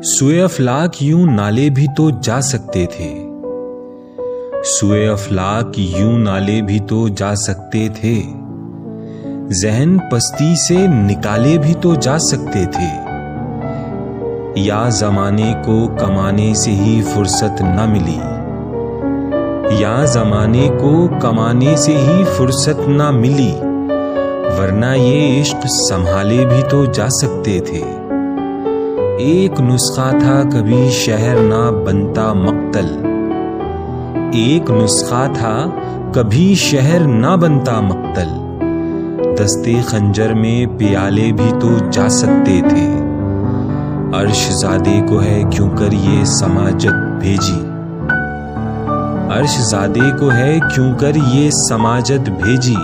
सुए अफलाक यूं नाले भी तो जा सकते थे, सुए अफलाक यूं नाले भी तो जा सकते थे, जहन पस्ती से निकाले भी तो जा सकते थे। या जमाने को कमाने से ही फुर्सत न मिली, या जमाने को कमाने से ही फुर्सत न मिली, वरना ये इश्क संभाले भी तो जा सकते थे। एक नुस्खा था कभी शहर ना बनता मक्तल, एक नुस्खा था कभी शहर ना बनता मक्तल, दस्ते खंजर में प्याले भी तो जा सकते थे। अर्श ज़ादे को है क्यों कर ये समाजत भेजी, अर्श ज़ादे को है क्यों कर ये समाजत भेजी,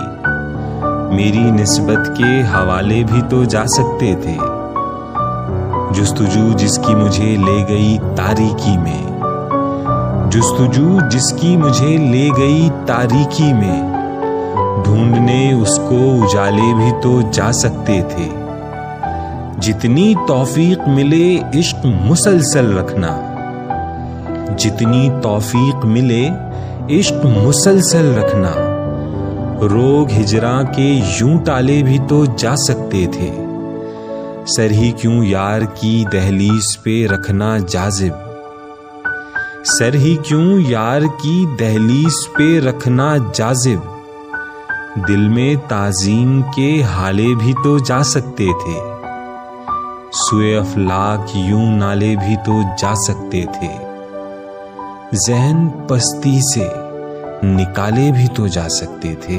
मेरी निस्बत के हवाले भी तो जा सकते थे। जुस्तुजू जिसकी मुझे ले गई तारीकी में, जुस्तुजू जिसकी मुझे ले गई तारीकी में, ढूंढने उसको उजाले भी तो जा सकते थे। जितनी तौफीक मिले इश्क मुसलसल रखना, जितनी तौफीक मिले इश्क मुसलसल रखना, रोग हिजरा के यूं टाले भी तो जा सकते थे। सर ही क्यों यार की दहलीज पे रखना जाजिब, सर ही क्यों यार की दहलीज पे रखना जाजिब, दिल में ताजीम के हाले भी तो जा सकते थे। सुए अफलाक यूं नाले भी तो जा सकते थे, जहन पस्ती से निकाले भी तो जा सकते थे।